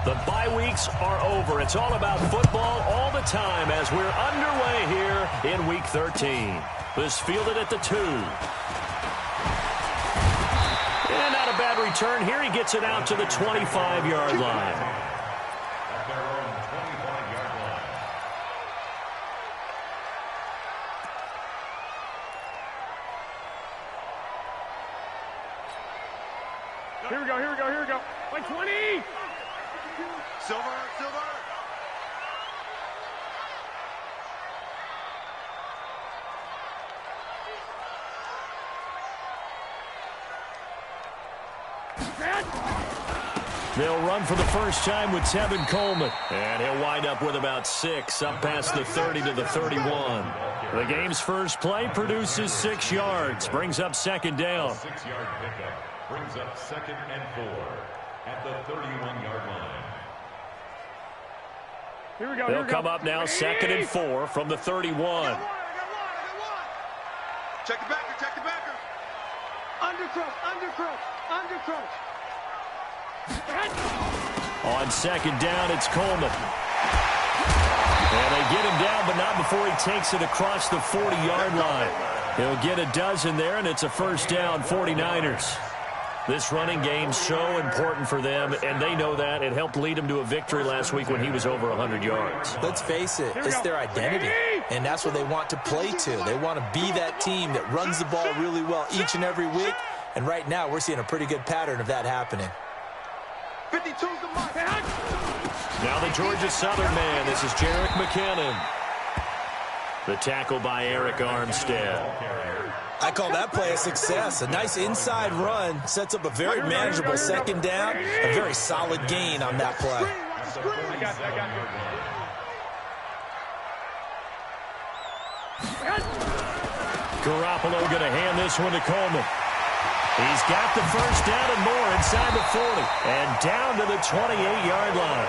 The bye weeks are over. It's all about football all the time as we're underway here in Week 13. This fielded at the 2. And not a bad return here. He gets it out to the 25-yard line. Here we go, here we go, here we go. Like 20! Silver, silver! They'll run for the first time with Tevin Coleman. And he'll wind up with about 6, up past the 30 to the 31. The game's first play produces 6 yards, brings up second down. 6-yard pickup brings up 2nd and 4 at the 31-yard line. Here we go, They'll come up now 2nd and 4 from the 31. Check the backer, check the backer. Undercross, undercross, undercross. On second down, it's Coleman. And they get him down, but not before he takes it across the 40-yard line. He'll get a dozen there, and it's a first down, 49ers. This running game's so important for them, and they know that. It helped lead them to a victory last week when he was over 100 yards. Let's face it, it's their identity, and that's what they want to play to. They want to be that team that runs the ball really well each and every week, and right now we're seeing a pretty good pattern of that happening. 52's the mark. Now the Georgia Southern man. This is Jerick McKinnon. The tackle by Eric Armstead. I call that play a success. A nice inside run sets up a very manageable second down. A very solid gain on that play. Garoppolo going to hand this one to Coleman. He's got the first down and more inside the 40. And down to the 28-yard line.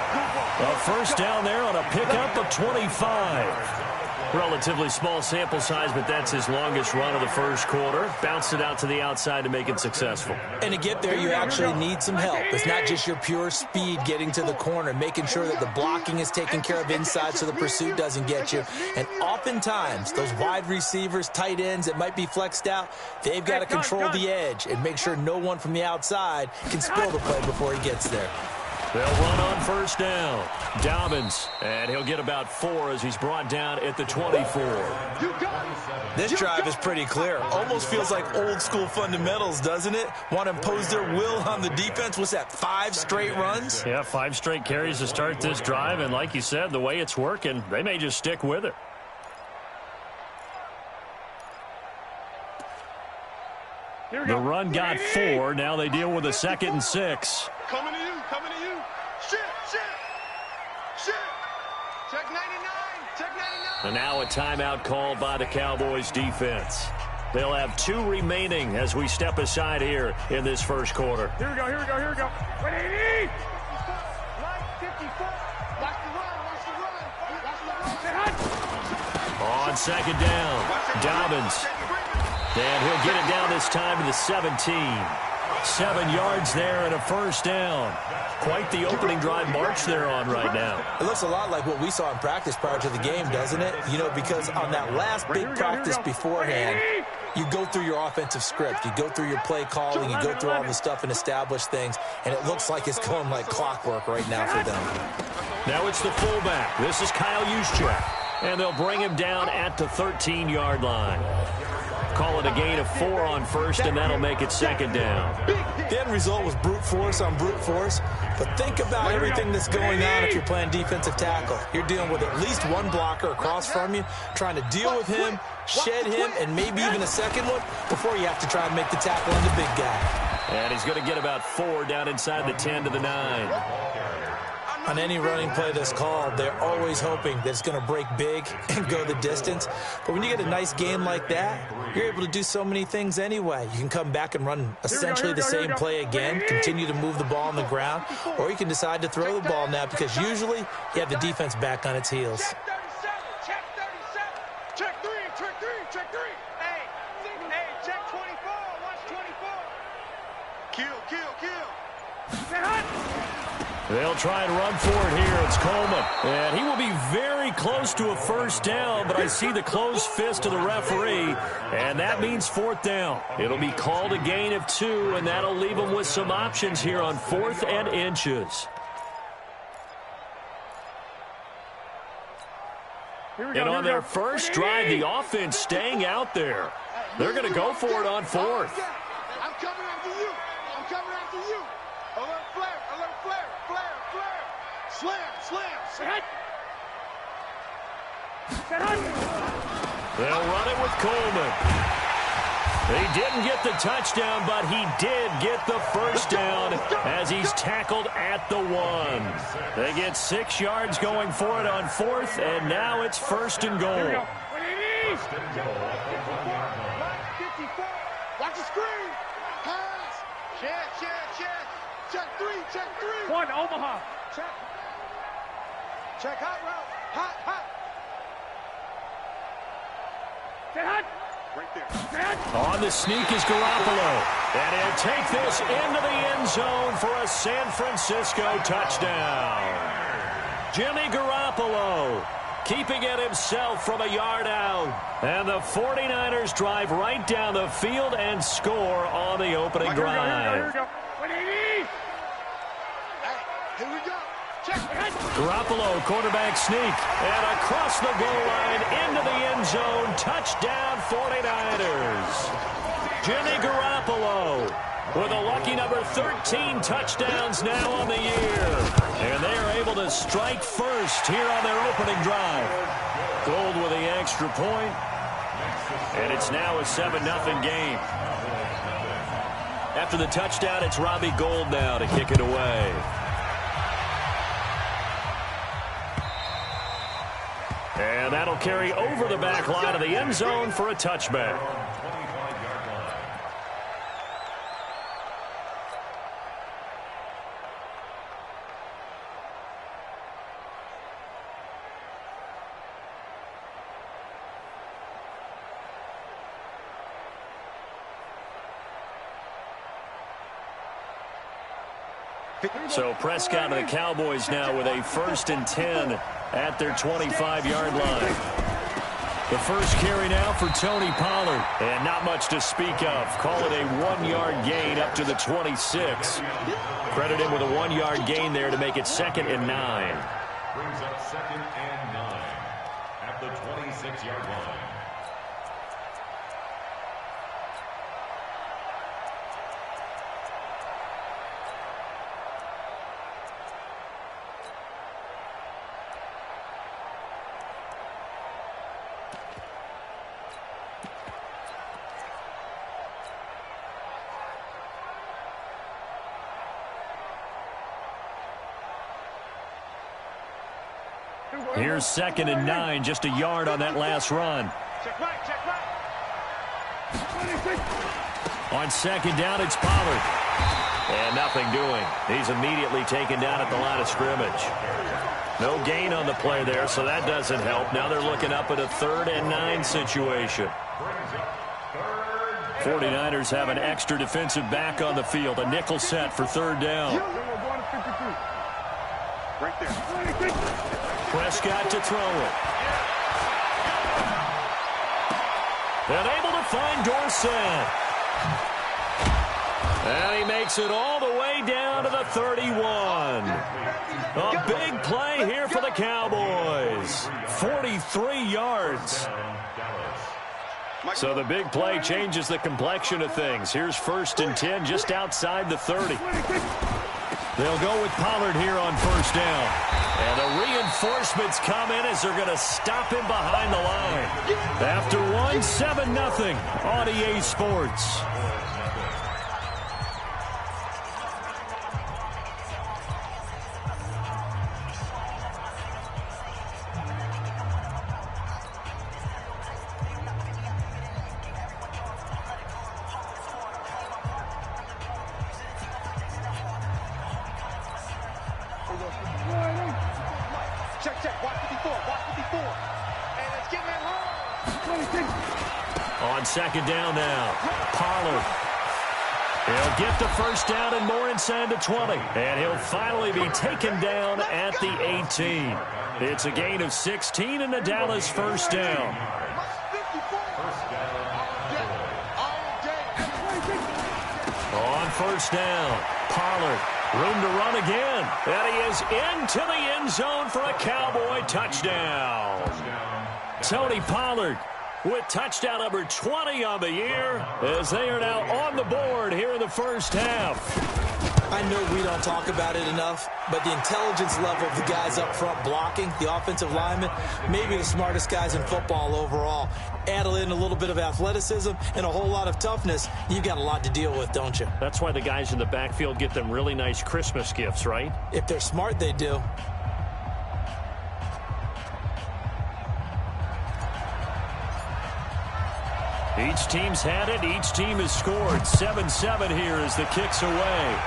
A first down there on a pickup of 25. Relatively small sample size, but that's his longest run of the first quarter. Bounced it out to the outside to make it successful. And to get there, you actually need some help. It's not just your pure speed getting to the corner, making sure that the blocking is taken care of inside so the pursuit doesn't get you. And oftentimes, those wide receivers, tight ends that might be flexed out, they've got to control the edge and make sure no one from the outside can spill the play before he gets there. They'll run on first down. Dobbins, and he'll get about 4 as he's brought down at the 24. This drive is pretty clear. Almost feels like old school fundamentals, doesn't it? Want to impose their will on the defense. What's that, 5 straight runs? Yeah, 5 straight carries to start this drive, and like you said, the way it's working, they may just stick with it. The run got 4. Now they deal with a 2nd and 6. Coming to you, coming to you. Shit, shit, shit. Check 99, check 99. And now a timeout called by the Cowboys defense. They'll have 2 remaining as we step aside here in this first quarter. Here we go, here we go, here we go. 180! On second down, Dobbins. And he'll get it down this time to the 17. 7 yards there and a first down. Quite the opening drive march they're on right now. It looks a lot like what we saw in practice prior to the game, doesn't it? You know, because on that last big practice beforehand, you go through your offensive script. You go through your play calling. You go through all the stuff and establish things. And it looks like it's going like clockwork right now for them. Now it's the fullback. This is Kyle Juszczyk. And they'll bring him down at the 13-yard line. Call it a gain of 4 on first, and that'll make it second down. The end result was brute force on brute force, but think about everything that's going on if you're playing defensive tackle. You're dealing with at least one blocker across from you, trying to deal with him, shed him, and maybe even a second one before you have to try and make the tackle on the big guy. And he's going to get about 4 down inside the 10 to the 9. On any running play that's called, they're always hoping that it's going to break big and go the distance. But when you get a nice game like that, you're able to do so many things anyway. You can come back and run essentially the same play again, continue to move the ball on the ground, or you can decide to throw the ball now because usually you have the defense back on its heels. Check 37, check 3, check 3, check 3. Hey, check 24, watch 24. Kill, kill, kill. They'll try and run for it here. It's Coleman. And he will be very close to a first down, but I see the closed fist of the referee, and that means fourth down. It'll be called a gain of 2, and that'll leave them with some options here on 4th and inches. And on their first drive, the offense staying out there. They're going to go for it on 4th. I'm coming after you. I'm coming after you. Alert flare, alert flare, flare, flare. Slam, slam, slam. They'll run it with Coleman. He didn't get the touchdown, but he did get the first down as he's tackled at the 1. They get 6 yards going for it on 4th, and now it's 1st and goal. Watch the screen. Pass. Check, check, check. Check 3, check 3. 1, Omaha. Check. Check hot route. Hot, hot. Get hot. Right there. On the sneak is Garoppolo. And he'll take this into the end zone for a San Francisco touchdown. Jimmy Garoppolo keeping it himself from a yard out. And the 49ers drive right down the field and score on the opening drive. Here we go. 180. Hey, here we go. Check. Garoppolo, quarterback sneak, and across the goal line into the end zone. Touchdown 49ers. Jimmy Garoppolo with a lucky number 13 touchdowns now on the year. And they are able to strike first here on their opening drive. Gold with the extra point. And it's now a 7-0 game. After the touchdown, it's Robbie Gould now to kick it away. And that'll carry over the back line of the end zone for a touchback. So Prescott and the Cowboys now with a 1st and 10 at their 25-yard line. The first carry now for Tony Pollard. And not much to speak of. Call it a 1-yard gain up to the 26. Credit him with a 1-yard gain there to make it 2nd and 9. Brings up 2nd and 9 at the 26-yard line. Here's 2nd and 9, just a yard on that last run. Check right, check right. On 2nd down, it's Pollard. And nothing doing. He's immediately taken down at the line of scrimmage. No gain on the play there, so that doesn't help. Now they're looking up at a 3rd and 9 situation. 49ers have an extra defensive back on the field. A nickel set for 3rd down. Right there. Prescott to throw it. And able to find Dorsett. And he makes it all the way down to the 31. A big play here for the Cowboys. 43 yards. So the big play changes the complexion of things. Here's 1st and 10 just outside the 30. They'll go with Pollard here on 1st down. And the reinforcements come in as they're going to stop him behind the line. After 7-0 on EA Sports. Check, watch 54, watch 54. And it's getting that home. On 2nd down now, Pollard. He'll get the first down and more inside the 20. And he'll finally be taken down at the 18. It's a gain of 16 and a Dallas first down. On first down, Pollard, room to run again. And he is into the end zone for a Cowboy touchdown. Tony Pollard with touchdown number 20 on the year as they are now on the board here in the first half. I know we don't talk about it enough, but the intelligence level of the guys up front blocking, the offensive linemen, maybe the smartest guys in football overall. Add in a little bit of athleticism and a whole lot of toughness, you've got a lot to deal with, don't you? That's why the guys in the backfield get them really nice Christmas gifts, right? If they're smart, they do. Each team's had it. Each team has scored. 7-7 here as the kick's away.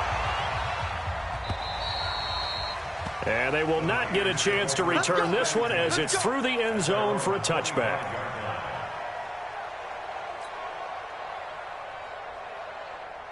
And they will not get a chance to return this one as it's through the end zone for a touchback.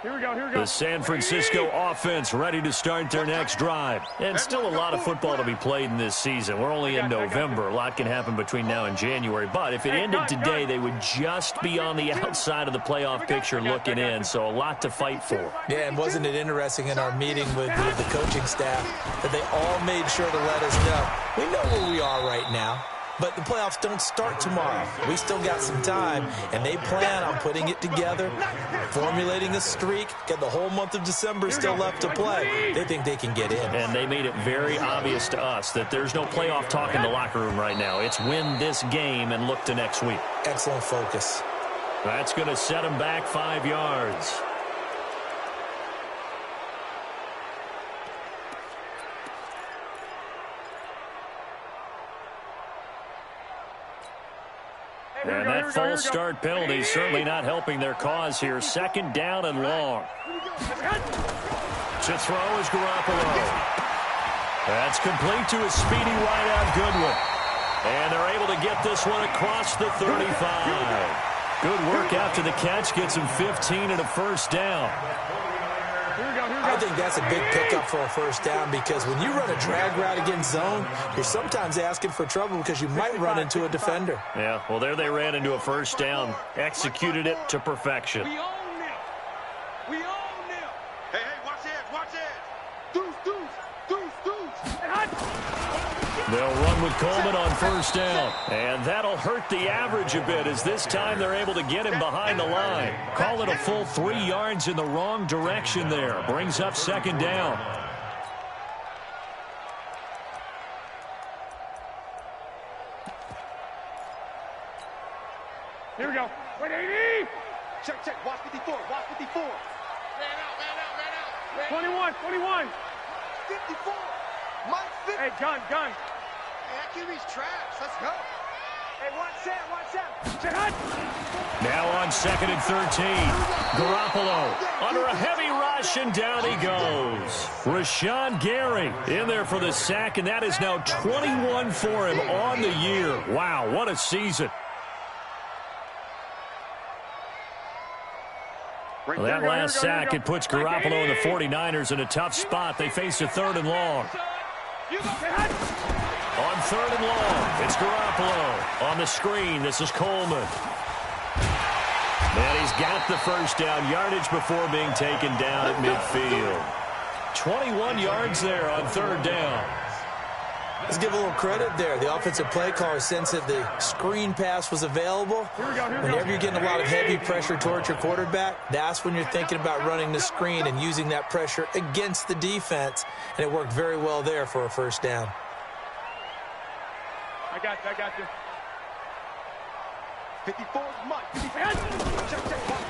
Here we go, here we go. The San Francisco offense ready to start their next drive. And still a lot of football to be played in this season. We're only in November. A lot can happen between now and January. But if it ended today, they would just be on the outside of the playoff picture looking in. So a lot to fight for. Yeah, and wasn't it interesting in our meeting with the coaching staff that they all made sure to let us know. We know where we are right now. But the playoffs don't start tomorrow. We still got some time, and they plan on putting it together, formulating a streak, get the whole month of December still left to play. They think they can get in. And they made it very obvious to us that there's no playoff talk in the locker room right now. It's win this game and look to next week. Excellent focus. That's going to set them back 5 yards. And that false start penalty is certainly not helping their cause here. Second down and long. To throw is Garoppolo. That's complete to a speedy wideout Goodwin. And they're able to get this one across the 35. Good work after the catch. Gets him 15 and a first down. I think that's a big pickup for a first down because when you run a drag route against zone, you're sometimes asking for trouble because you might run into a defender. Yeah, well, there they ran into a first down. Executed it to perfection. We own them. We own them. Hey, watch it, watch it. Deuce. They'll run with Coleman on first down. And that'll hurt the average a bit as this time they're able to get him behind the line. Call it a full 3 yards in the wrong direction there. Brings up second down. Here we go. 180. Check. Watch 54. 21. 54. Mike 50. Hey, gun. Hey, that QB's trash. Let's go. Hey, watch out. Now on second and 13. Garoppolo under a heavy rush, and down he goes. Rashawn Gary in there for the sack, and that is now 21 for him on the year. Wow, what a season. Well, that last sack, it puts Garoppolo and the 49ers in a tough spot. They face a third and long. On third and long, it's Garoppolo. On the screen, this is Coleman. And he's got the first down, yardage before being taken down at midfield. 21 yards there on third down. Let's give a little credit there. The offensive play caller sensed that the screen pass was available. Whenever you're getting a lot of heavy pressure towards your quarterback, that's when you're thinking about running the screen and using that pressure against the defense. And it worked very well there for a first down. I got you. 54 is Mike. Check.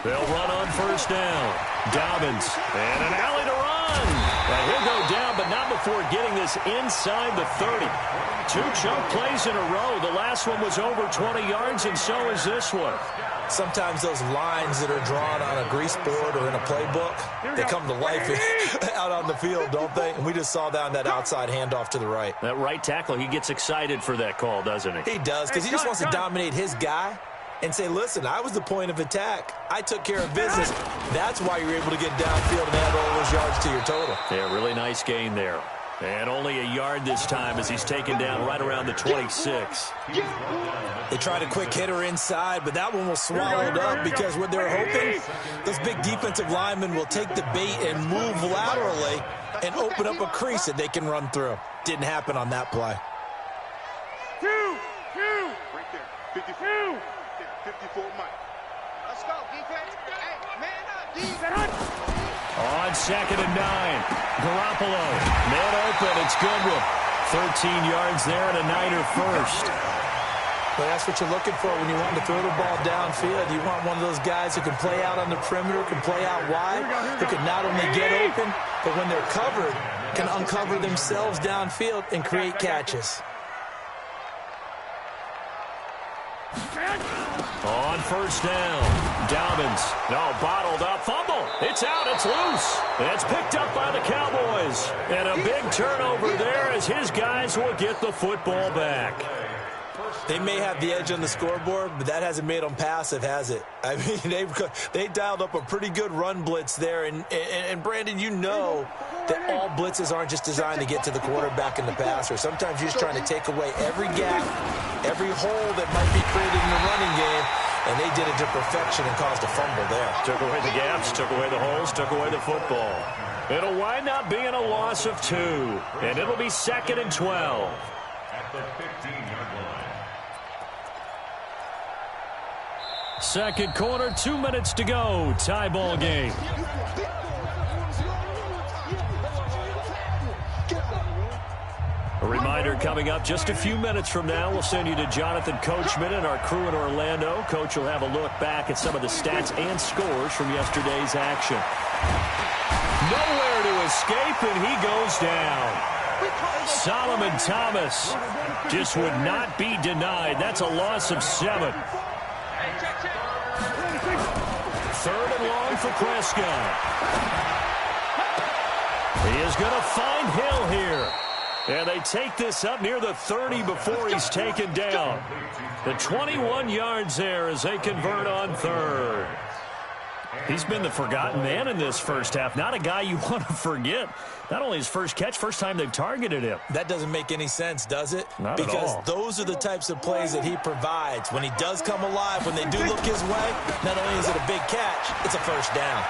They'll run on first down. Dobbins, and an alley to run. And he'll go down, but not before getting this inside the 30. 2 chunk plays in a row. The last one was over 20 yards, and so is this one. Sometimes those lines that are drawn on a grease board or in a playbook, they come to life out on the field, don't they? And we just saw that on that outside handoff to the right. That right tackle, he gets excited for that call, doesn't he? He does, because he just wants to dominate his guy. and say, listen, I was the point of attack. I took care of business. That's why you're able to get downfield and add all those yards to your total. Yeah, really nice gain there. And only a yard this time as he's taken down right around the 26. They tried a quick hitter inside, but that one was swallowed up because what they're hoping, those big defensive linemen will take the bait and move laterally and open up a crease that they can run through. Didn't happen on that play. Two. Right there. 52. 54, Mike. Let's go, defense. Hey, man up, defense. On 2nd and 9, Garoppolo. Man open, it's Goodwin. 13 yards there and a Niner first. Well, that's what you're looking for when you want to throw the ball downfield. You want one of those guys who can play out on the perimeter, can play out wide, who can not only get open, but when they're covered, can uncover themselves downfield and create catches. On 1st down, Dobbins. No, bottled up, fumble. It's out, it's loose. It's picked up by the Cowboys. And a big turnover there as his guys will get the football back. They may have the edge on the scoreboard, but that hasn't made them passive, has it? I mean, they dialed up a pretty good run blitz there. And Brandon, you know that all blitzes aren't just designed to get to the quarterback and the passer. Sometimes you're just trying to take away every gap, every hole that might be created in the running game, and they did it to perfection and caused a fumble there. Took away the gaps, took away the holes, took away the football. It'll wind up being a loss of 2, and it'll be 2nd and 12. At the 15-yard line. Second quarter, 2 minutes to go. Tie ball game. A reminder coming up just a few minutes from now. We'll send you to Jonathan Coachman and our crew in Orlando. Coach will have a look back at some of the stats and scores from yesterday's action. Nowhere to escape, and he goes down. Solomon Thomas just would not be denied. That's a loss of 7. 3rd and long for Prescott. He is going to find Hill here. And they take this up near the 30 before he's taken down. The 21 yards there as they convert on 3rd. He's been the forgotten man in this first half. Not a guy you want to forget. Not only his first catch, first time they've targeted him. That doesn't make any sense, does it? Not because at all. Those are the types of plays that he provides. When he does come alive, when they do look his way, not only is it a big catch, it's a first down.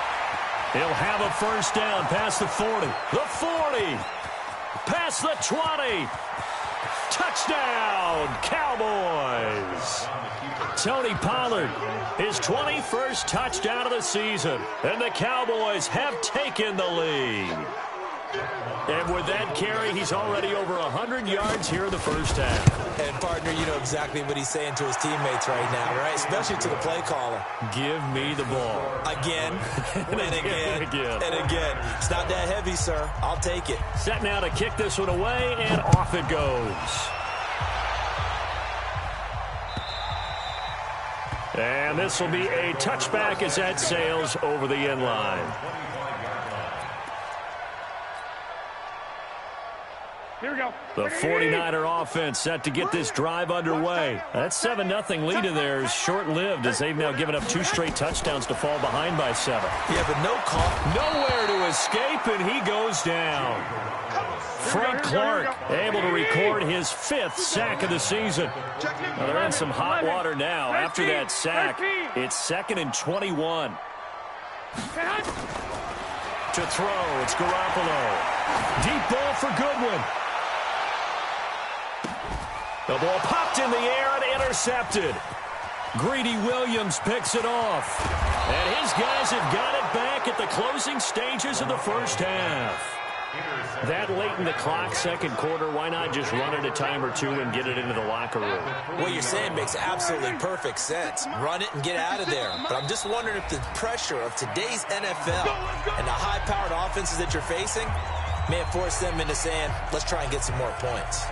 He'll have a first down past the 40. The 40. Past the 20. Touchdown, Cowboys. Tony Pollard, his 21st touchdown of the season. And the Cowboys have taken the lead. And with that carry, he's already over 100 yards here in the first half. And, partner, you know exactly what he's saying to his teammates right now, right? Especially to the play caller. Give me the ball. Again, and again, again. and again. It's not that heavy, sir. I'll take it. Set now to kick this one away, and off it goes. And this will be a touchback as that sails over the end line. Here we go. The 49er offense set to get this drive underway. That 7-0 lead of theirs short-lived as they've now given up 2 straight touchdowns to fall behind by 7. Yeah, but no call. Nowhere to escape, and he goes down. Frank Clark able to record his 5th sack of the season. Well, they're in some hot water now. After that sack, it's 2nd and 21. To throw, it's Garoppolo. Deep ball for Goodwin. The ball popped in the air and intercepted. Greedy Williams picks it off. And his guys have got it back at the closing stages of the first half. That late in the clock, second quarter, why not just run it a time or two and get it into the locker room? What you're saying makes absolutely perfect sense. Run it and get out of there. But I'm just wondering if the pressure of today's NFL and the high-powered offenses that you're facing may have forced them into saying, let's try and get some more points.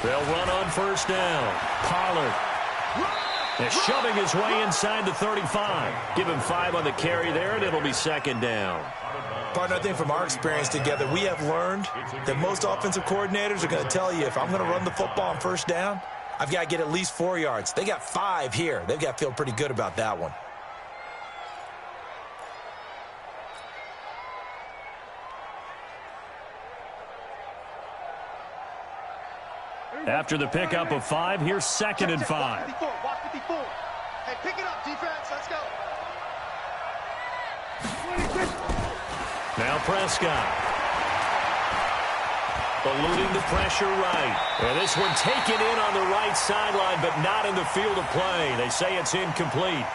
They'll run on first down. Pollard is shoving his way inside the 35. Give him 5 on the carry there, and it'll be second down. Partner, I think from our experience together, we have learned that most offensive coordinators are going to tell you, if I'm going to run the football on first down, I've got to get at least 4 yards. They got 5 here. They've got to feel pretty good about that one. After the pickup of 5, here's 2nd and 5. 54, walk 54. Hey, pick it up, defense. Let's go. Now Prescott. Eluding the pressure right. And this one taken in on the right sideline, but not in the field of play. They say it's incomplete.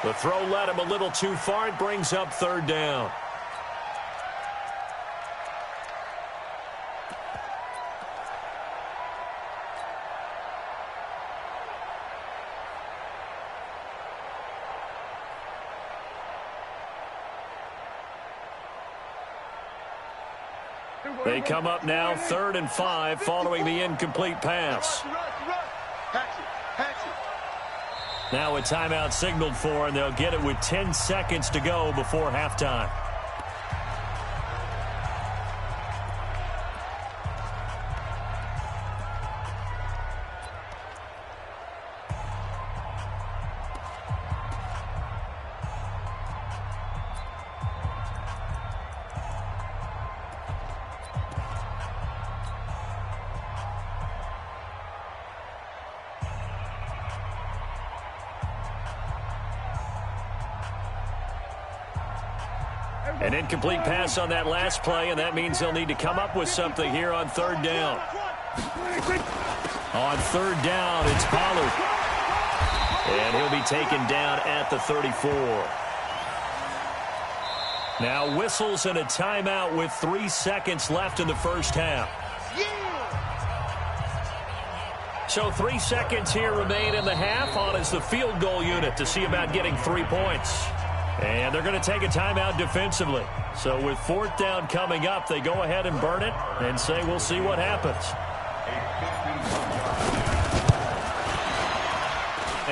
The throw led him a little too far. It brings up 3rd down. They come up now 3rd and 5 following the incomplete pass. Now a timeout signaled for, and they'll get it with 10 seconds to go before halftime. An incomplete pass on that last play, and that means they'll need to come up with something here on 3rd down. On 3rd down, it's Pollard. And he'll be taken down at the 34. Now whistles and a timeout with 3 seconds left in the first half. So 3 seconds here remain in the half. On is the field goal unit to see about getting 3 points. And they're going to take a timeout defensively. So with 4th down coming up, they go ahead and burn it and say we'll see what happens.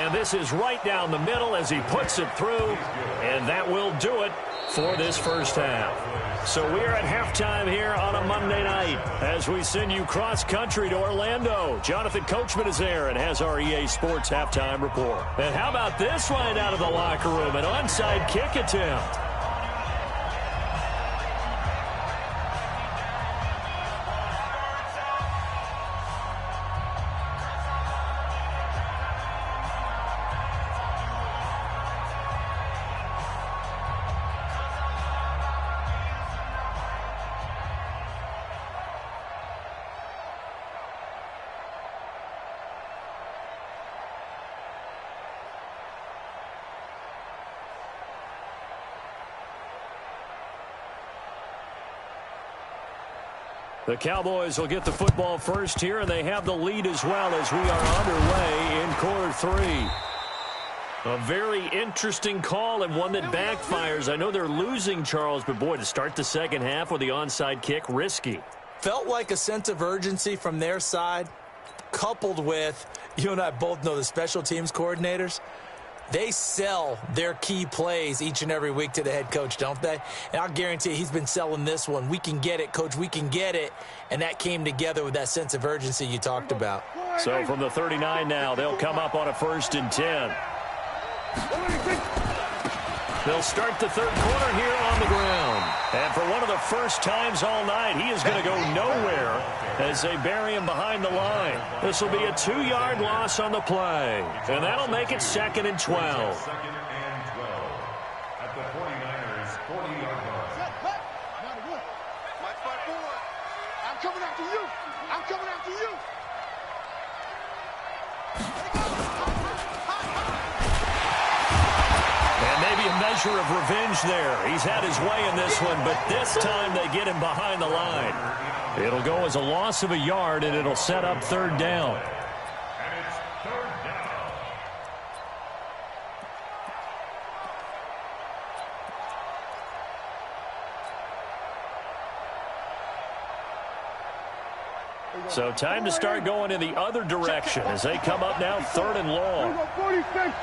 And this is right down the middle as he puts it through. And that will do it for this first half. So we're at halftime here on a Monday night as we send you cross-country to Orlando. Jonathan Coachman is there and has our EA Sports halftime report. And how about this right out of the locker room? An onside kick attempt. The Cowboys will get the football first here, and they have the lead as well as we are underway in quarter 3. A very interesting call and one that backfires. I know they're losing, Charles, but boy, to start the second half with the onside kick, risky. Felt like a sense of urgency from their side, coupled with, you and I both know the special teams coordinators. They sell their key plays each and every week to the head coach, don't they? And I'll guarantee you he's been selling this one. We can get it, Coach. We can get it. And that came together with that sense of urgency you talked about. So from the 39 now, they'll come up on a 1st and 10. They'll start the third quarter here on the ground. And for one of the first times all night, he is going to go nowhere as they bury him behind the line. This will be a 2-yard loss on the play. And that'll make it 2nd and 12. 2nd and 12 at the 49ers 40-yard line. Might fight forward. I'm coming after you. I'm coming after you. And maybe a measure of revenge there. He's had his way in this one, but this time they get him behind the line. It'll go as a loss of a yard, and it'll set up 3rd down. And it's 3rd down. So time to start going in the other direction as they come up now 3rd and long. 46.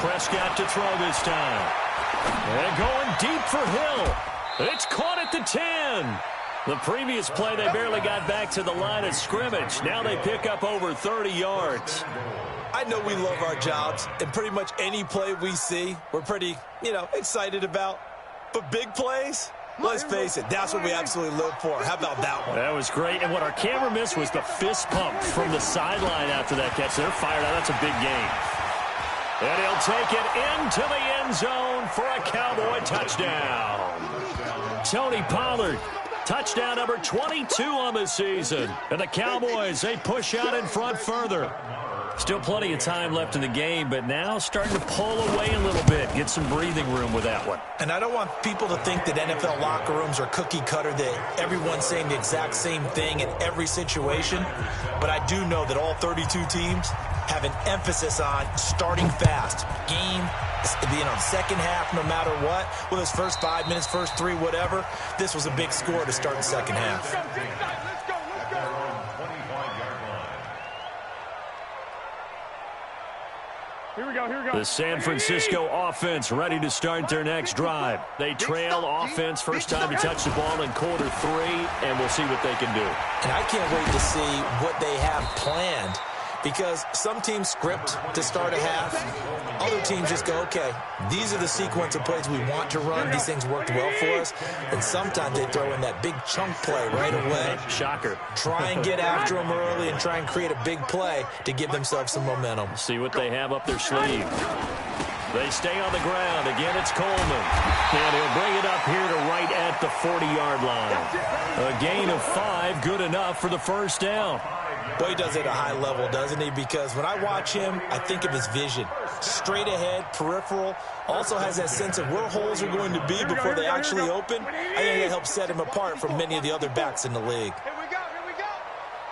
Prescott to throw this time. And going deep for Hill. It's caught at the 10. The previous play, they barely got back to the line of scrimmage. Now they pick up over 30 yards. I know we love our jobs, and pretty much any play we see, we're pretty, excited about. But big plays, let's face it, that's what we absolutely live for. How about that one? That was great. And what our camera missed was the fist pump from the sideline after that catch. They're fired out. That's a big game. And he'll take it into the end zone for a Cowboy touchdown. Tony Pollard, touchdown number 22 on the season. And the Cowboys, they push out in front further. Still plenty of time left in the game, but now starting to pull away a little bit. Get some breathing room with that one. And I don't want people to think that NFL locker rooms are cookie cutter, that everyone's saying the exact same thing in every situation. But I do know that all 32 teams have an emphasis on starting fast. Game, second half, no matter what. Whether it's first 5 minutes, first 3, whatever. This was a big score to start the second half. Here we go. The San Francisco offense ready to start their next drive. They trail offense, first time to touch the ball in quarter 3, and we'll see what they can do. And I can't wait to see what they have planned, because some teams script to start a half. Other teams just go, okay, these are the sequence of plays we want to run. These things worked well for us. And sometimes they throw in that big chunk play right away. Shocker. Try and get after them early and try and create a big play to give themselves some momentum. See what they have up their sleeve. They stay on the ground. Again, it's Coleman. And he'll bring it up here to right at the 40-yard line. A gain of 5, good enough for the first down. Boy, he does it at a high level, doesn't he? Because when I watch him, I think of his vision. Straight ahead, peripheral. Also has that sense of where holes are going to be before they actually open. I think that helps set him apart from many of the other backs in the league. Here we go.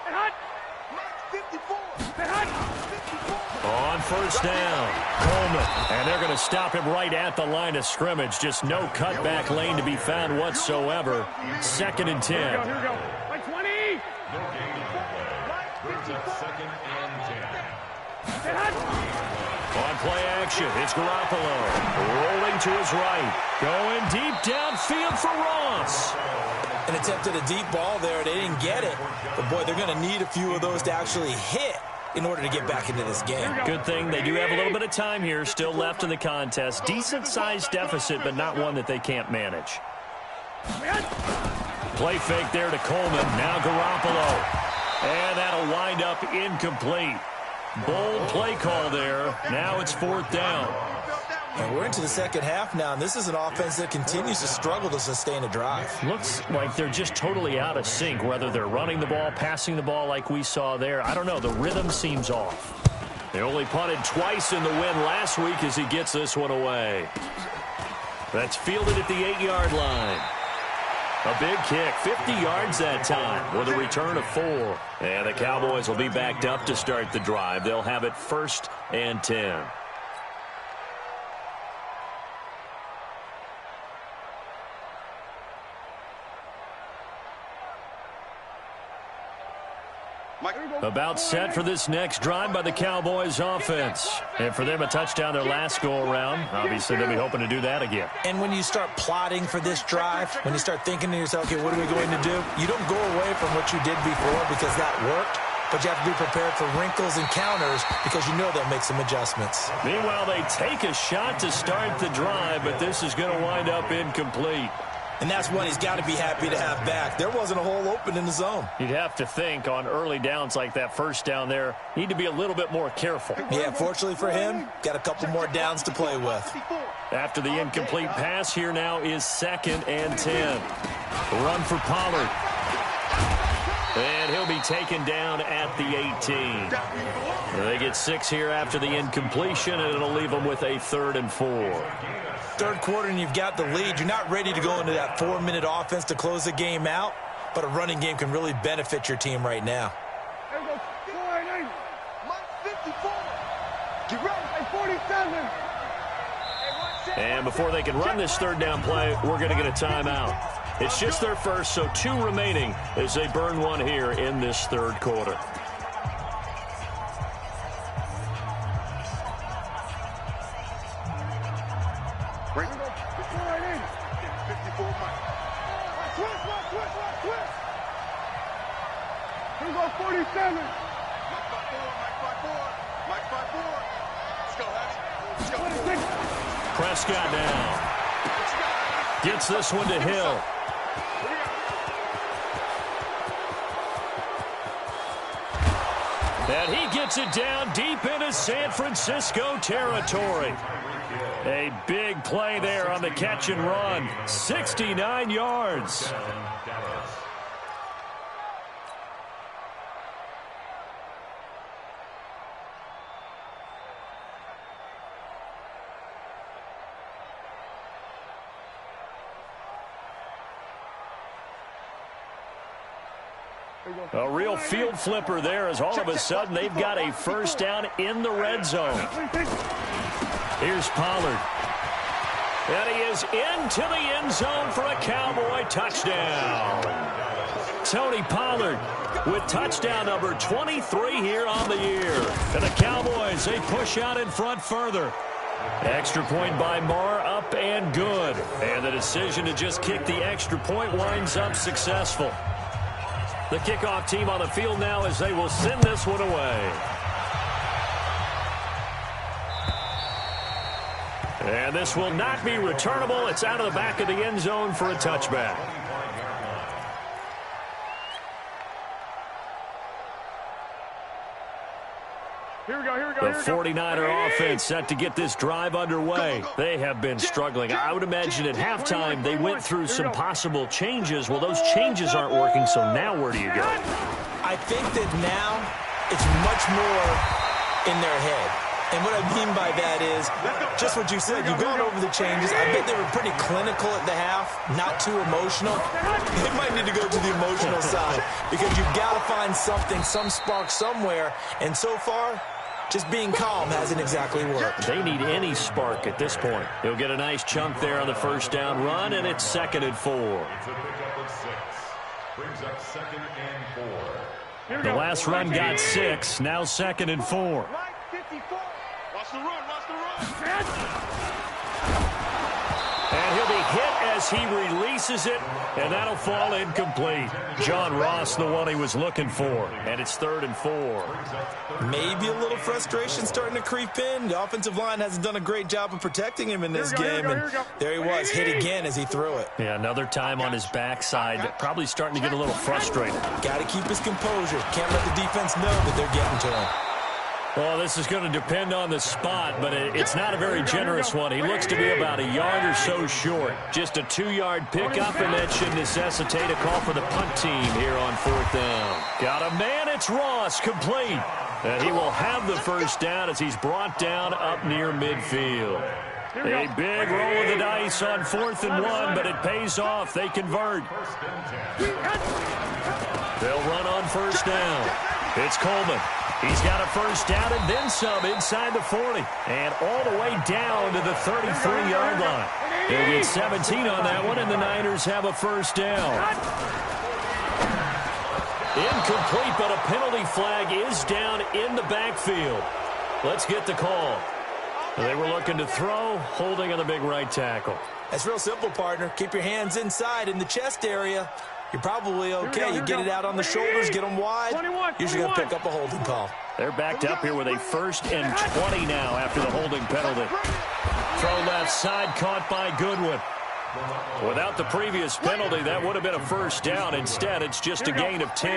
Hey, hot. 54. Hey, hot. On first down, Coleman. And they're going to stop him right at the line of scrimmage. Just no cutback lane to be found whatsoever. 2nd and 10. Here we go. Like 20. No gain on the play. Brings up 2nd and 10. Hey, hot. On play action, it's Garoppolo. Rolling to his right. Going deep downfield for Ross. And attempted a deep ball there. They didn't get it. But, boy, they're going to need a few of those to actually hit in order to get back into this game. Good thing they do have a little bit of time here still left in the contest. Decent-sized deficit, but not one that they can't manage. Play fake there to Coleman. Now Garoppolo. And that'll wind up incomplete. Bold play call there. Now it's 4th down. And we're into the second half now, and this is an offense that continues to struggle to sustain a drive. Looks like they're just totally out of sync, whether they're running the ball, passing the ball like we saw there. I don't know. The rhythm seems off. They only punted twice in the win last week as he gets this one away. That's fielded at the 8-yard line. A big kick, 50 yards that time with a return of 4. And the Cowboys will be backed up to start the drive. They'll have it 1st and 10. About set for this next drive by the Cowboys offense. And for them, a touchdown their last go-around. Obviously, they'll be hoping to do that again. And when you start plotting for this drive, when you start thinking to yourself, okay, what are we going to do? You don't go away from what you did before because that worked, but you have to be prepared for wrinkles and counters because you know they'll make some adjustments. Meanwhile, they take a shot to start the drive, but this is going to wind up incomplete. And that's one he's got to be happy to have back. There wasn't a hole open in the zone. You'd have to think on early downs like that first down there, need to be a little bit more careful. Yeah, fortunately for him, got a couple more downs to play with. After the incomplete pass, here now is 2nd and 10. Run for Pollard. And he'll be taken down at the 18. They get 6 here after the incompletion, and it'll leave them with a 3rd and 4. Third quarter and you've got the lead. You're not ready to go into that 4-minute offense to close the game out, but a running game can really benefit your team right now. There goes 49. 54. Get ready. Hey, 47. And before they can run this 3rd down play, we're going to get a timeout. It's just their first, so 2 remaining as they burn one here in this 3rd quarter. Bring it. 54 Mike. Twist. Here goes 47. Mike 5-4. Let's go, Hattie. Let's go. Prescott down. Gets this one to Hill. And he gets it down deep into San Francisco territory. A big play there on the catch and run. 69 yards. A real field flipper there as all of a sudden they've got a first down in the red zone. Here's Pollard. And he is into the end zone for a Cowboy touchdown. Tony Pollard with touchdown number 23 here on the year. And the Cowboys, they push out in front further. Extra point by Marr, up and good. And the decision to just kick the extra point winds up successful. The kickoff team on the field now as they will send this one away. And this will not be returnable. It's out of the back of the end zone for a touchback. Here we go. The 49er offense set to get this drive underway. They have been struggling. I would imagine at halftime they went through some possible changes. Well, those changes aren't working, so now where do you go? I think that now it's much more in their head. And what I mean by that is just what you said. You've gone over the changes. I bet they were pretty clinical at the half, not too emotional. They might need to go to the emotional side because you've got to find something, some spark somewhere. And so far, just being calm hasn't exactly worked. They need any spark at this point. He'll get a nice chunk there on the first down run, and it's 2nd and 4. It's a pickup of 6. Brings up 2nd and 4. The last run got 6. Now 2nd and 4. Watch the run. And he'll be hit as he releases it, and that'll fall incomplete. John Ross, the one he was looking for, and it's 3rd and 4. Maybe a little frustration starting to creep in. The offensive line hasn't done a great job of protecting him in this game, and there he was, hit again as he threw it. Yeah, another time on his backside, probably starting to get a little frustrated. Got to keep his composure. Can't let the defense know that they're getting to him. Well, this is going to depend on the spot, but it's not a very generous one. He looks to be about a yard or so short. Just a 2-yard pickup, and that should necessitate a call for the punt team here on 4th down. Got a man, it's Ross, complete. And he will have the first down as he's brought down up near midfield. A big roll of the dice on 4th and 1, but it pays off. They convert. They'll run on first down. It's Coleman. He's got a first down and then some inside the 40. And all the way down to the 33-yard line. They'll get 17 on that one, and the Niners have a first down. Incomplete, but a penalty flag is down in the backfield. Let's get the call. They were looking to throw, holding on the big right tackle. That's real simple, partner. Keep your hands inside in the chest area. You're probably okay. You get it out on the shoulders, get them wide. Usually going to pick up a holding call. They're backed up here with a 1st and 20 now after the holding penalty. Throw left side, caught by Goodwin. Without the previous penalty, that would have been a first down. Instead, it's just a gain of 10.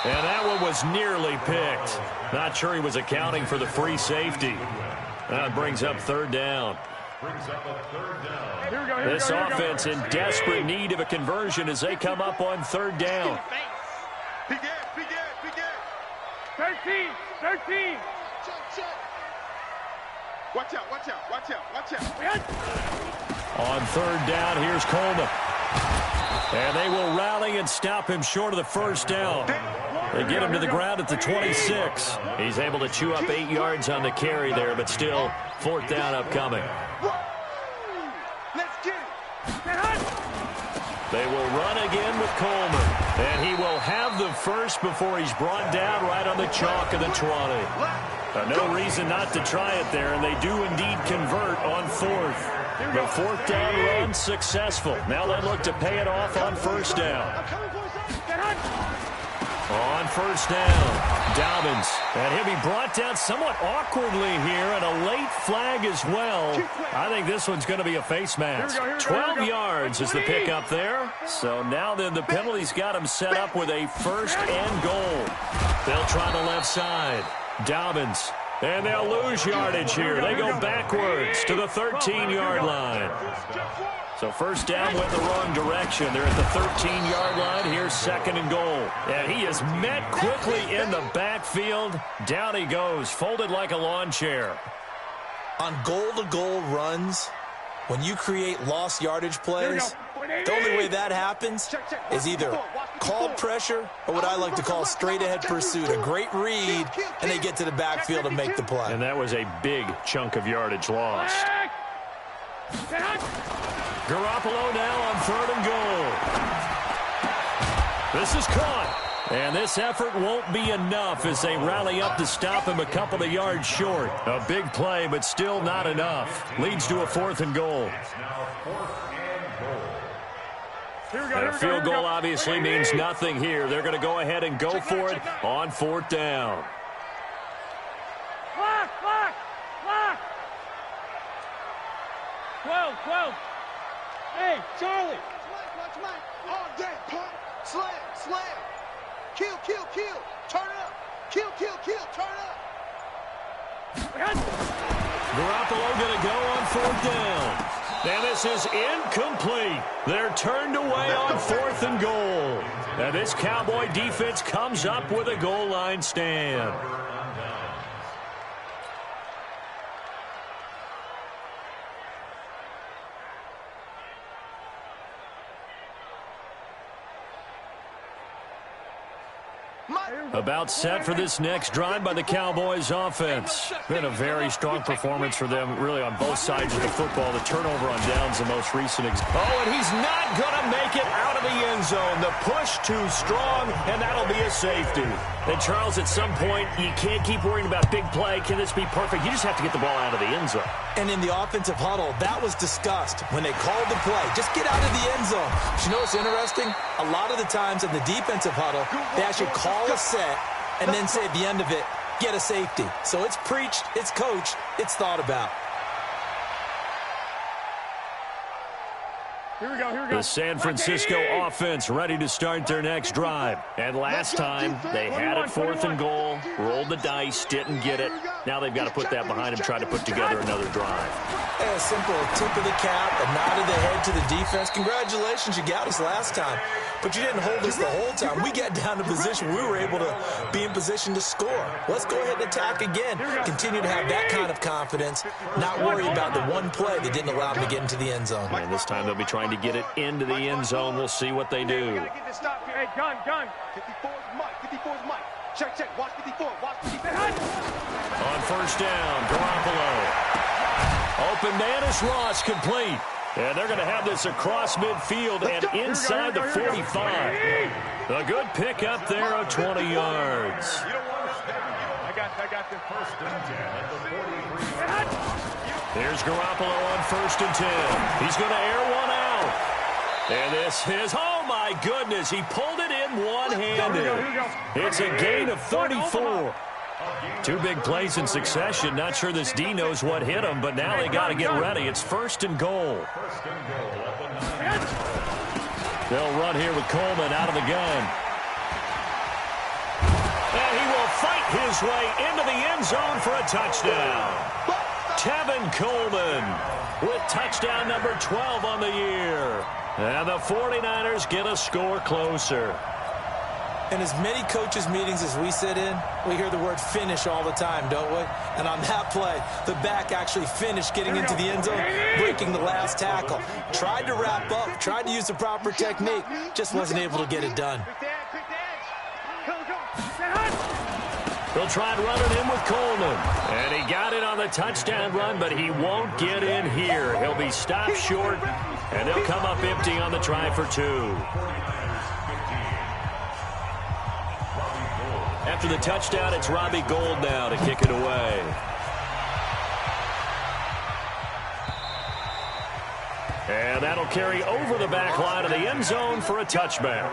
And that one was nearly picked. Not sure he was accounting for the free safety. That brings up 3rd down. This offense in desperate need of a conversion as they come up on 3rd down. Big Ed. 13. Watch out. On 3rd down, here's Coleman. And they will rally and stop him short of the first down. They get him to the ground at the 26. He's able to chew up 8 yards on the carry there, but still 4th down upcoming. Let's get it. They will run again with Coleman. And he will have the first before he's brought down right on the chalk of the 20. No reason not to try it there, and they do indeed convert on fourth. The fourth down run successful. Now they look to pay it off on first down. On first down, Dobbins. And he'll be brought down somewhat awkwardly here, and a late flag as well. I think this one's going to be a face mask. 12 yards is the pickup there. So now then the penalty's got him set up with a first and goal. They'll try the left side. Dobbins. And they'll lose yardage here. They go backwards to the 13-yard line. So first down went the wrong direction. They're at the 13-yard line. Here's second and goal. And he is met quickly in the backfield. Down he goes, folded like a lawn chair. On goal-to-goal runs, when you create lost yardage plays, the only way that happens is either called pressure or what I like to call straight-ahead pursuit. A great read, and they get to the backfield and make the play. And that was a big chunk of yardage lost. Garoppolo now on third and goal. This is caught. And this effort won't be enough as they rally up to stop him a couple of yards short. A big play, but still not enough. Leads to a fourth and goal. And a field goal obviously means nothing here. They're going to go ahead and go for it on fourth down. Clock! 12. Hey, Charlie. Watch Mike. All day, pump. Slam. Kill. Turn up. Kill. Turn up. Garoppolo going to go on fourth down. And this is incomplete. They're turned away on fourth and goal. And this Cowboy defense comes up with a goal line stand. About set for this next drive by the Cowboys offense. Been a very strong performance for them, really, on both sides of the football. The turnover on downs, the most recent. Oh, and he's not going to make it out of the end zone. The push too strong, and that'll be a safety. And, Charles, at some point, you can't keep worrying about big play. Can this be perfect? You just have to get the ball out of the end zone. And in the offensive huddle, that was discussed when they called the play. Just get out of the end zone. But you know what's interesting? A lot of the times in the defensive huddle, they actually call a set and then say at the end of it, get a safety. So it's preached, it's coached, it's thought about. Here we go. The San Francisco offense ready to start their next drive. And last time, they had it fourth and goal, rolled the dice, didn't get it. Now they've got to put that behind them, try to put together another drive. A simple tip of the cap, a nod of the head to the defense. Congratulations, you got us last time. But you didn't hold us the whole time. We got down to position we were able to be in position to score. Let's go ahead and attack again. Continue to have that kind of confidence, not worry about the one play that didn't allow them to get into the end zone. And this time they'll be trying to get it into the end zone. We'll see what they do. Hey, gun. 54's Mike. Check. Watch 54. On first down, Garoppolo. Open man is Ross, complete. And they're going to have this across midfield and inside the 45. A good pick up there of 20 yards. I got this. First and 10 at the 43. Here's Garoppolo on first and 10. He's going to air one out. And this is, oh my goodness, he pulled it in one-handed. It's a gain of 34. Two big plays in succession. Not sure this D knows what hit him, but now they got to get ready. It's first and goal. They'll run here with Coleman out of the gun. And he will fight his way into the end zone for a touchdown. Tevin Coleman with touchdown number 12 on the year. And the 49ers get a score closer. In as many coaches' meetings as we sit in, we hear the word finish all the time, don't we? And on that play, the back actually finished getting into the end zone, breaking the last tackle. Tried to wrap up, tried to use the proper technique, just wasn't able to get it done. The They'll try and run it in with Coleman. And he got it on the touchdown run, but he won't get in here. He'll be stopped short, and they'll come up empty on the try for 2. After the touchdown, it's Robbie Gould now to kick it away. And that'll carry over the back line of the end zone for a touchback.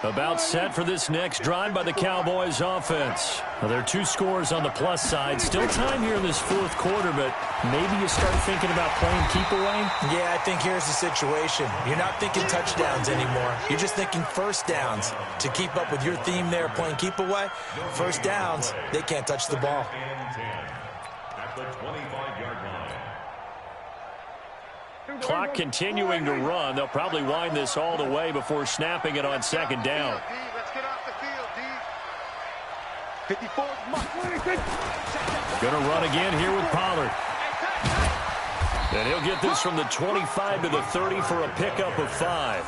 About set for this next drive by the Cowboys offense. Well, there are 2 scores on the plus side. Still time here in this fourth quarter, but maybe you start thinking about playing keep away? Yeah, I think here's the situation. You're not thinking touchdowns anymore. You're just thinking first downs. To keep up with your theme there, playing keep away, first downs, they can't touch the ball. At the 25-yard line. Clock continuing to run. They'll probably wind this all the way before snapping it on second down. Let's get off the field, D. 54 Going to run again here with Pollard. And he'll get this from the 25 to the 30 for a pickup of 5.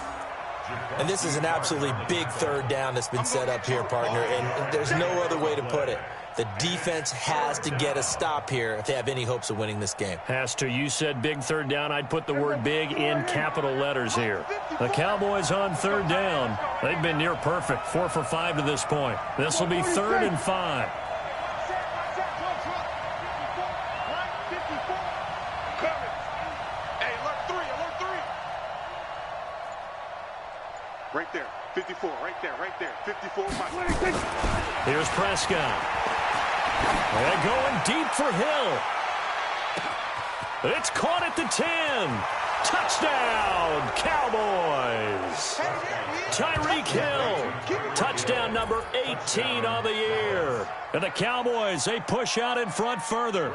And this is an absolutely big third down that's been set up here, partner, and there's no other way to put it. The defense has to get a stop here if they have any hopes of winning this game. Has to. You said big third down. I'd put the word big in capital letters here. The Cowboys on third down. They've been near perfect. 4 for 5 to this point. This will be 3rd and 5. Right there. 54. Right there. 54. Here's Prescott. And going deep for Hill. It's caught at the 10. Touchdown, Cowboys. Tyreek Hill. Touchdown number 18 on the year. And the Cowboys, they push out in front further.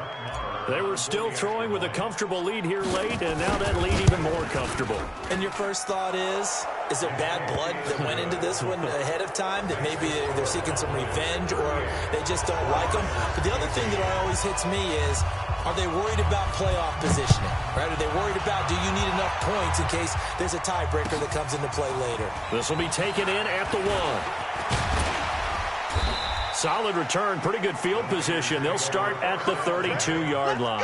They were still throwing with a comfortable lead here late, and now that lead even more comfortable. And your first thought is there bad blood that went into this one ahead of time, that maybe they're seeking some revenge or they just don't like them? But the other thing that always hits me is, are they worried about playoff positioning? Right? Are they worried about, do you need enough points in case there's a tiebreaker that comes into play later? This will be taken in at the 1. Solid return, pretty good field position. They'll start at the 32-yard line.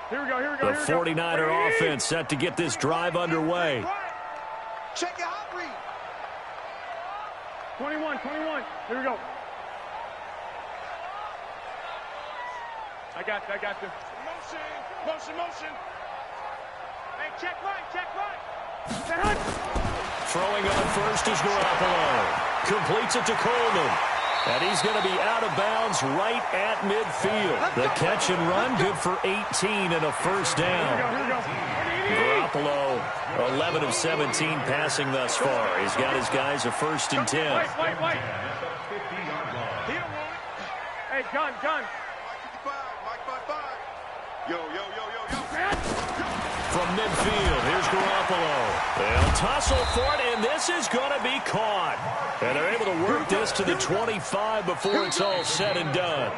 Here we go. The 49er offense set to get this drive underway. Check your hot read. 21. Here we go. I got this. Motion. Hey, check right. Throwing on first is Garoppolo. Completes it to Coleman. And he's going to be out of bounds right at midfield. The catch and run, good for 18 and a first down. Here we go. Garoppolo, 11 of 17 passing thus far. He's got his guys a 1st and 10. Wait. Hey, gun. 55, Mike 55. Yo. From midfield, here's Garoppolo. They'll tussle for it, and this is going to be caught. And they're able to work this to the 25 before it's all said and done.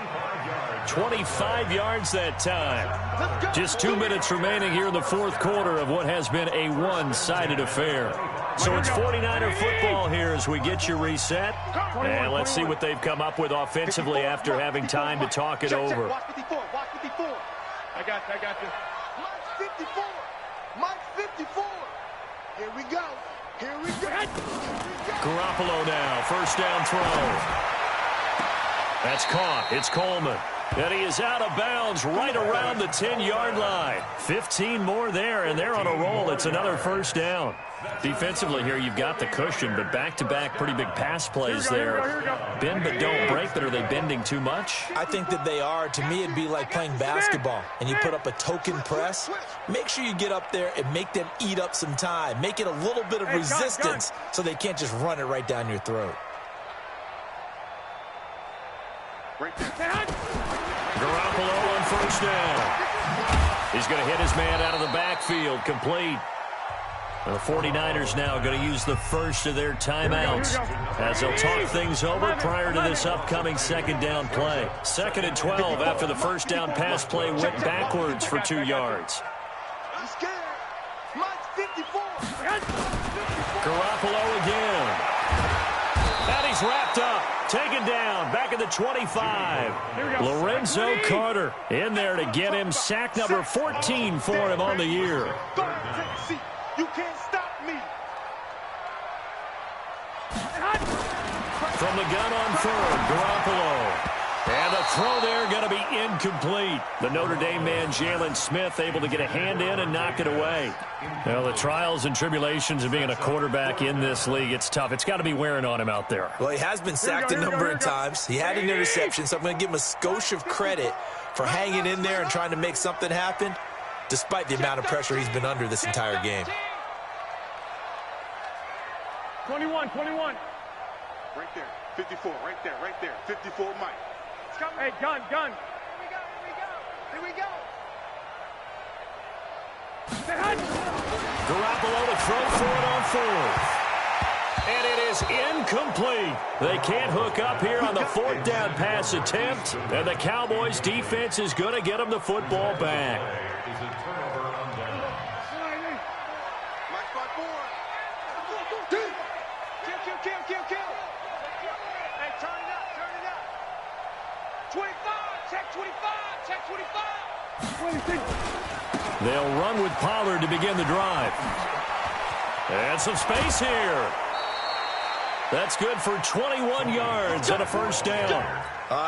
25 yards that time. Just 2 minutes remaining here in the fourth quarter of what has been a one-sided affair. So it's 49er football here as we get you reset. And let's see what they've come up with offensively after having time to talk it over. Watch 54. I got this. Mike 54. Here we go. Garoppolo now, first down throw. That's caught. It's Coleman. And he is out of bounds right around the 10-yard line. 15 more there, and they're on a roll. It's another first down. Defensively here, you've got the cushion, but back-to-back pretty big pass plays there. Bend but don't break, but are they bending too much? I think that they are. To me, it'd be like playing basketball, and you put up a token press. Make sure you get up there and make them eat up some time. Make it a little bit of resistance so they can't just run it right down your throat. Right there. Garoppolo on first down. He's going to hit his man out of the backfield, complete. The 49ers now going to use the first of their timeouts as they'll talk things over prior to this upcoming second down play. 2nd and 12 after the first down pass play went backwards for 2 yards. I'm scared. Mike's 54. Garoppolo again. And he's wrapped up. Taken down. Back at the 25. Lorenzo Carter in there to get him. Sack number 14 for him on the year. You can't stop me. From the gun on third, Garoppolo. And the throw there going to be incomplete. The Notre Dame man, Jalen Smith, able to get a hand in and knock it away. Well, the trials and tribulations of being a quarterback in this league, it's tough. It's got to be wearing on him out there. Well, he has been sacked a number of times. He had an interception, so I'm going to give him a skosh of credit for hanging in there and trying to make something happen, despite the amount of pressure he's been under this entire game. 21. Right there. 54. Right there. 54 Mike. Hey, gun. Here we go. Garoppolo to throw for it on fourth. And it is incomplete. They can't hook up here on the 4th down pass attempt. And the Cowboys defense is going to get them the football back. Mike 5-4. Kill. Hey, turn it up. 25. Check 25. They'll run with Pollard to begin the drive. And some space here. That's good for 21 yards and a first down.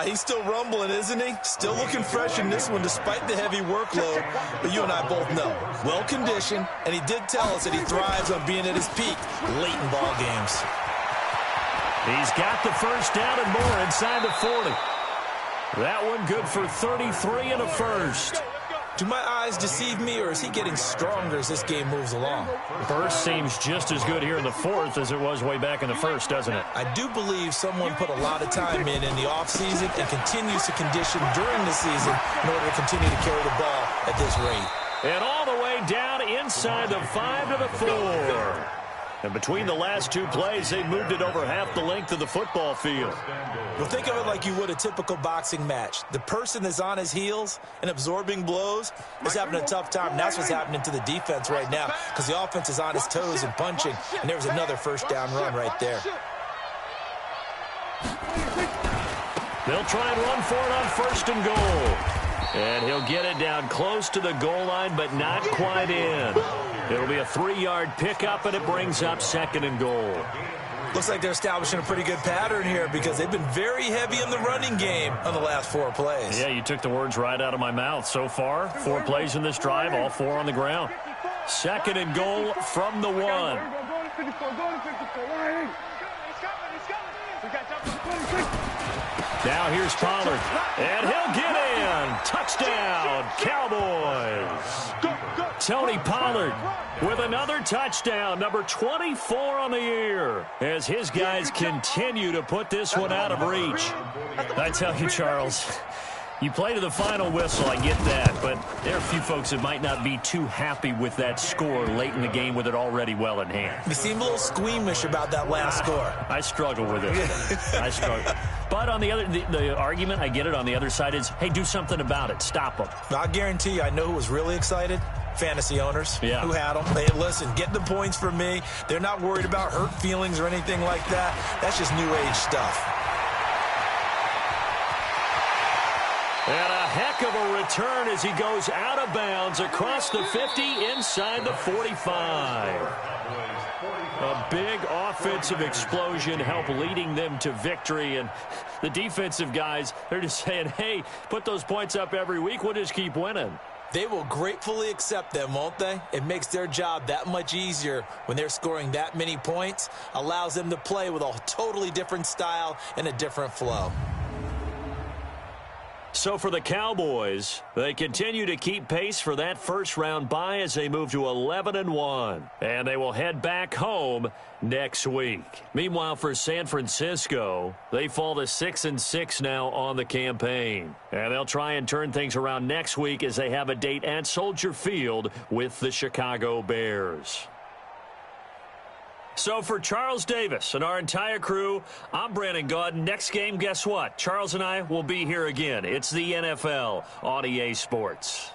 He's still rumbling, isn't he? Still looking fresh in this one despite the heavy workload. But you and I both know, well-conditioned, and he did tell us that he thrives on being at his peak late in ball games. He's got the first down and more inside the 40. That one good for 33 and a first. Do my eyes deceive me, or is he getting stronger as this game moves along? Burst seems just as good here in the 4th as it was way back in the 1st, doesn't it? I do believe someone put a lot of time in the offseason and continues to condition during the season in order to continue to carry the ball at this rate. And all the way down inside the 5 to the 4. And between the last 2 plays, they moved it over half the length of the football field. Well, think of it like you would a typical boxing match. The person that's on his heels and absorbing blows is having a tough time. And that's what's happening to the defense right now because the offense is on his toes and punching. And there was another first down run right there. They'll try and run for it on 1st and goal. And he'll get it down close to the goal line, but not quite in. It'll be a 3-yard pickup, and it brings up 2nd and goal. Looks like they're establishing a pretty good pattern here because they've been very heavy in the running game on the last 4 plays. Yeah, you took the words right out of my mouth. So far, 4 plays in this drive, all 4 on the ground. 2nd and goal from the 1. Now here's Pollard, and he'll get in. Touchdown, Cowboys. Tony Pollard with another touchdown, number 24 on the year, as his guys continue to put this one out of reach. I tell you, Charles, you play to the final whistle, I get that, but there are a few folks that might not be too happy with that score late in the game with it already well in hand. You seem a little squeamish about that last score. I struggle with it. I struggle. But on the other, the argument, I get it, on the other side is, hey, do something about it. Stop them. I guarantee you, I know who was really excited. Fantasy owners who had them. Hey, listen, get the points for me. They're not worried about hurt feelings or anything like that. That's just new age stuff. And a heck of a return as he goes out of bounds across the 50 inside the 45. A big offensive explosion help leading them to victory. And the defensive guys, they're just saying, hey, put those points up every week. We'll just keep winning. They will gratefully accept them, won't they? It makes their job that much easier when they're scoring that many points. Allows them to play with a totally different style and a different flow. So for the Cowboys, they continue to keep pace for that first-round bye as they move to 11-1. And they will head back home next week. Meanwhile, for San Francisco, they fall to 6-6 now on the campaign. And they'll try and turn things around next week as they have a date at Soldier Field with the Chicago Bears. So for Charles Davis and our entire crew, I'm Brandon Gaudin. Next game, guess what? Charles and I will be here again. It's the NFL on EA Sports.